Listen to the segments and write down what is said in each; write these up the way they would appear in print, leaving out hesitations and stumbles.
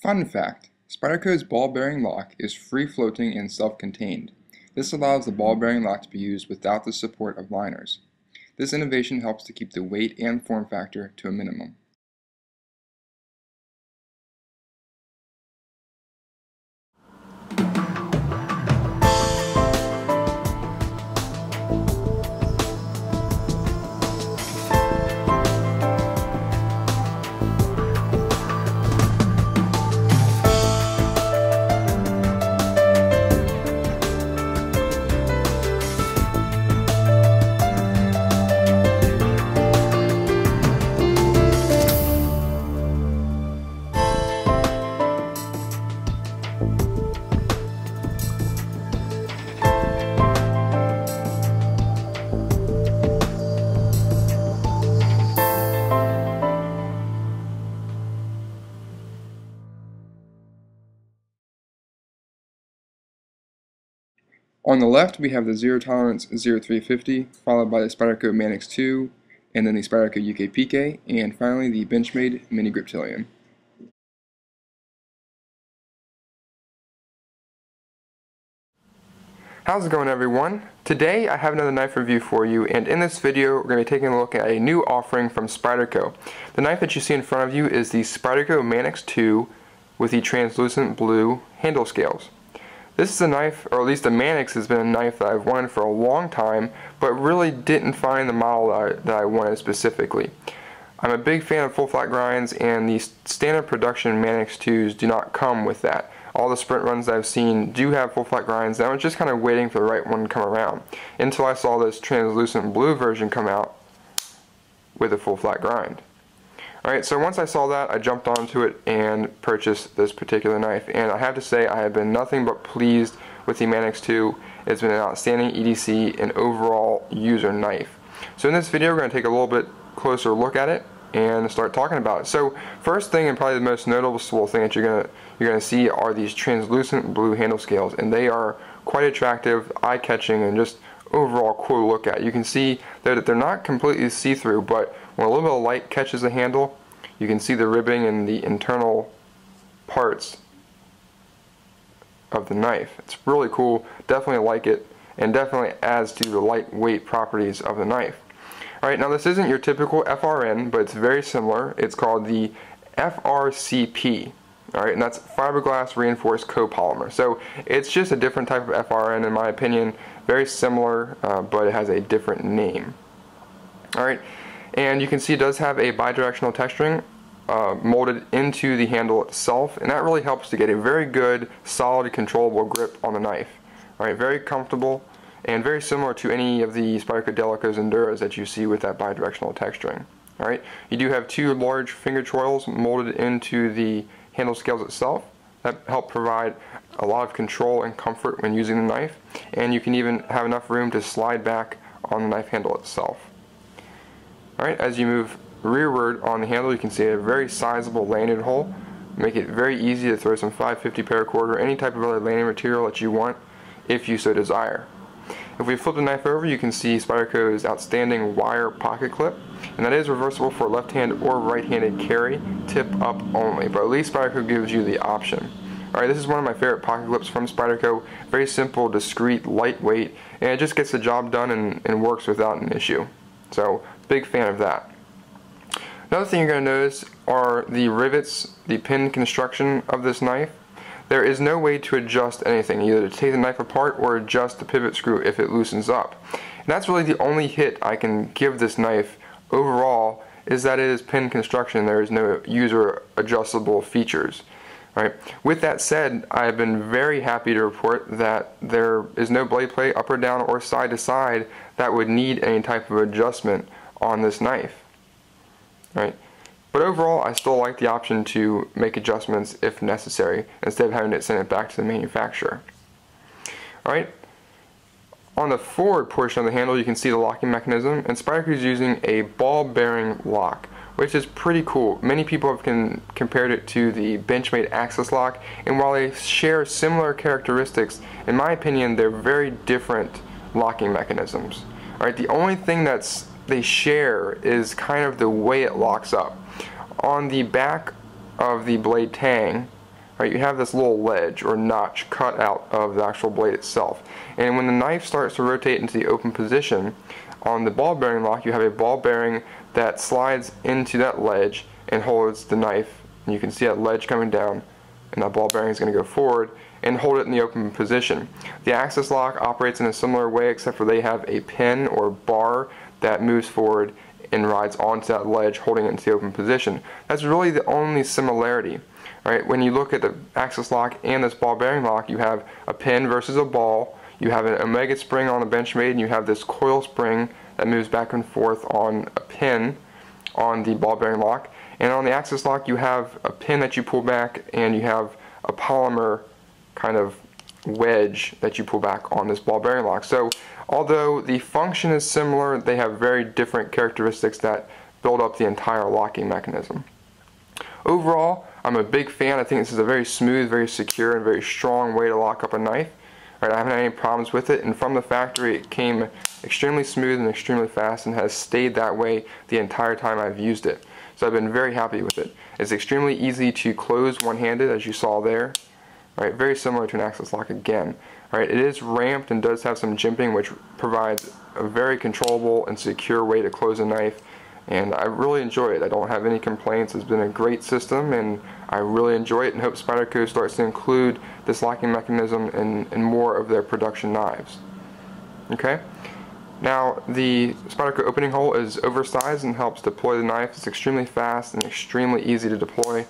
Fun fact: Spyderco's ball bearing lock is free-floating and self-contained. This allows the ball bearing lock to be used without the support of liners. This innovation helps to keep the weight and form factor to a minimum. On the left, we have the Zero Tolerance 0350, followed by the Spyderco Manix 2, and then the Spyderco UK PK, and finally the Benchmade Mini Griptilian. How's it going, everyone? Today I have another knife review for you, and in this video we're going to be taking a look at a new offering from Spyderco. The knife that you see in front of you is the Spyderco Manix 2 with the translucent blue handle scales. This is a knife, or at least the Manix has been a knife that I've wanted for a long time, but really didn't find the model that I wanted specifically. I'm a big fan of full flat grinds, and the standard production Manix 2s do not come with that. All the sprint runs that I've seen do have full flat grinds, and I was just kind of waiting for the right one to come around until I saw this translucent blue version come out with a full flat grind. Alright, so once I saw that, I jumped onto it and purchased this particular knife, and I have to say I have been nothing but pleased with the Manix 2. It's been an outstanding EDC and overall user knife. So in this video we're going to take a little bit closer look at it and start talking about it. So first thing, and probably the most noticeable thing that you're gonna see, are these translucent blue handle scales, and they are quite attractive, eye-catching, and just overall cool to look at. You can see that they're not completely see-through, but when a little bit of light catches the handle, you can see the ribbing and the internal parts of the knife. It's really cool, definitely like it, and definitely adds to the lightweight properties of the knife. Alright, now this isn't your typical FRN, but it's very similar. It's called the FRCP. Alright, and that's fiberglass reinforced copolymer. So it's just a different type of FRN in my opinion. Very similar, but it has a different name. Alright, and you can see it does have a bidirectional texturing molded into the handle itself, and that really helps to get a very good, solid, controllable grip on the knife. Alright, very comfortable, and very similar to any of the Spyderco Delicos and Duras that you see with that bidirectional texturing. Alright, you do have two large finger choils molded into the handle scales itself that help provide a lot of control and comfort when using the knife, and you can even have enough room to slide back on the knife handle itself. Alright, as you move rearward on the handle, you can see a very sizable landing hole. Make it very easy to throw some 550 paracord or any type of other landing material that you want if you so desire. If we flip the knife over, you can see Spyderco's outstanding wire pocket clip, and that is reversible for left-hand or right-handed carry, tip up only, but at least Spyderco gives you the option. Alright, this is one of my favorite pocket clips from Spyderco. Very simple, discreet, lightweight, and it just gets the job done and works without an issue. So, big fan of that. Another thing you're going to notice are the rivets, the pin construction of this knife. There is no way to adjust anything, either to take the knife apart or adjust the pivot screw if it loosens up. And that's really the only hit I can give this knife overall, is that it is pin construction. There is no user adjustable features. Right. With that said, I have been very happy to report that there is no blade plate up or down or side to side that would need any type of adjustment on this knife. Right. But overall, I still like the option to make adjustments if necessary, instead of having to send it back to the manufacturer. Alright, on the forward portion of the handle you can see the locking mechanism, and Spyderco is using a ball bearing lock, which is pretty cool. Many people have compared it to the Benchmade Axis lock, and while they share similar characteristics, in my opinion they're very different locking mechanisms. Alright, the only thing they share is kind of the way it locks up. On the back of the blade tang, right, you have this little ledge or notch cut out of the actual blade itself. And when the knife starts to rotate into the open position, on the ball bearing lock you have a ball bearing that slides into that ledge and holds the knife. And you can see that ledge coming down, and that ball bearing is going to go forward and hold it in the open position. The axis lock operates in a similar way, except for they have a pin or bar that moves forward and rides onto that ledge, holding it into the open position. That's really the only similarity. Right? When you look at the axis lock and this ball bearing lock, you have a pin versus a ball, you have an omega spring on a Benchmade, and you have this coil spring that moves back and forth on a pin on the ball bearing lock. And on the axis lock you have a pin that you pull back, and you have a polymer kind of wedge that you pull back on this ball bearing lock. So although the function is similar, they have very different characteristics that build up the entire locking mechanism. Overall, I'm a big fan. I think this is a very smooth, very secure, and very strong way to lock up a knife. Right, I haven't had any problems with it, and from the factory it came extremely smooth and extremely fast and has stayed that way the entire time I've used it. So I've been very happy with it. It's extremely easy to close one-handed, as you saw there. Right, very similar to an axis lock again. Right, it is ramped and does have some jimping, which provides a very controllable and secure way to close a knife, and I really enjoy it. I don't have any complaints. It's been a great system, and I really enjoy it, and hope Spyderco starts to include this locking mechanism in more of their production knives. Okay? Now, the Spyderco opening hole is oversized and helps deploy the knife. It's extremely fast and extremely easy to deploy,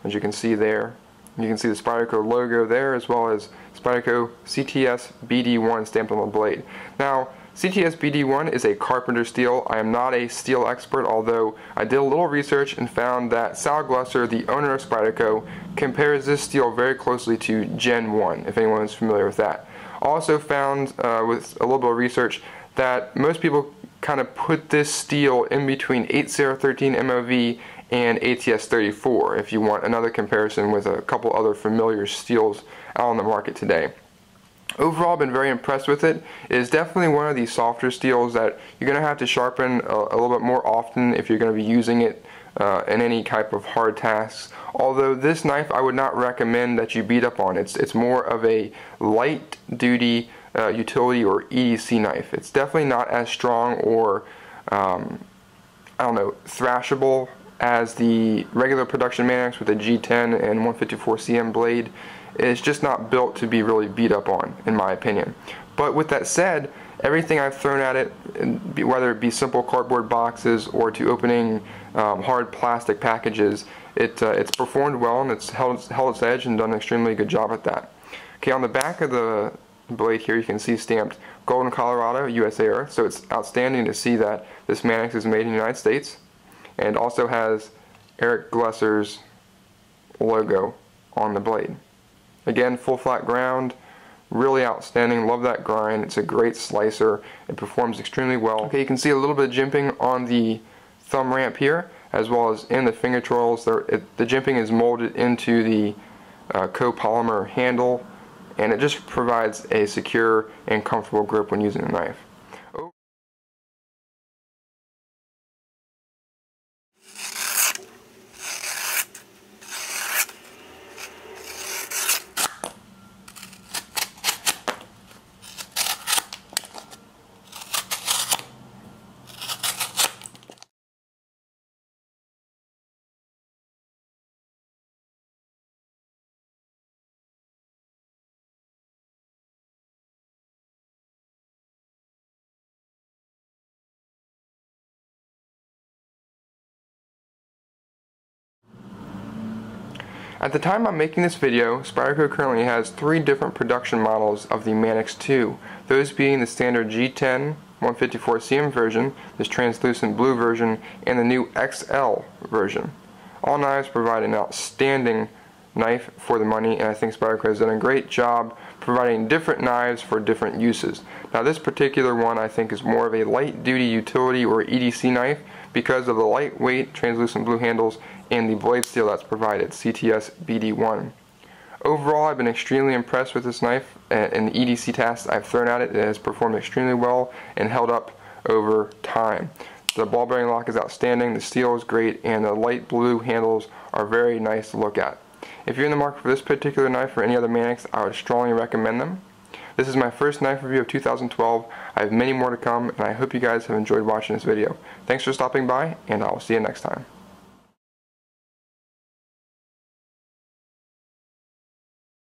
as you can see there. You can see the Spyderco logo there, as well as Spyderco CTS BD1 stamped on the blade. Now, CTS BD1 is a carpenter steel. I am not a steel expert, although I did a little research and found that Sal Glusser, the owner of Spyderco, compares this steel very closely to Gen 1, if anyone is familiar with that. Also found with a little bit of research that most people kind of put this steel in between 8013 MOV and ATS 34 if you want another comparison with a couple other familiar steels out on the market today. Overall, I've been very impressed with it. It is definitely one of these softer steels that you're going to have to sharpen a little bit more often if you're going to be using it in any type of hard tasks. Although this knife I would not recommend that you beat up on. It's more of a light duty utility or EDC knife. It's definitely not as strong or I don't know, thrashable as the regular production Manix with a G10 and 154 cm blade. It's just not built to be really beat up on, in my opinion. But with that said, everything I've thrown at it, whether it be simple cardboard boxes or to opening hard plastic packages, it's performed well, and it's held its edge and done an extremely good job at that. Okay, on the back of the blade here you can see stamped Golden, Colorado, USA Earth, so it's outstanding to see that this Manix is made in the United States, and also has Eric Glusser's logo on the blade. Again, full flat ground, really outstanding. Love that grind. It's a great slicer. It performs extremely well. Okay, you can see a little bit of jimping on the thumb ramp here, as well as in the finger trolls. The jimping is molded into the copolymer handle, and it just provides a secure and comfortable grip when using the knife. At the time I'm making this video, Spyderco currently has 3 different production models of the Manix 2, those being the standard G10 154 cm version, this translucent blue version, and the new XL version. All knives provide an outstanding knife for the money, and I think Spyderco has done a great job providing different knives for different uses. Now this particular one I think is more of a light duty utility or EDC knife because of the lightweight translucent blue handles and the blade steel that's provided, CTS BD1. Overall, I've been extremely impressed with this knife, and the EDC tasks I've thrown at it. It has performed extremely well and held up over time. The ball bearing lock is outstanding, the steel is great, and the light blue handles are very nice to look at. If you're in the market for this particular knife or any other Manix, I would strongly recommend them. This is my first knife review of 2012. I have many more to come, and I hope you guys have enjoyed watching this video. Thanks for stopping by, and I will see you next time.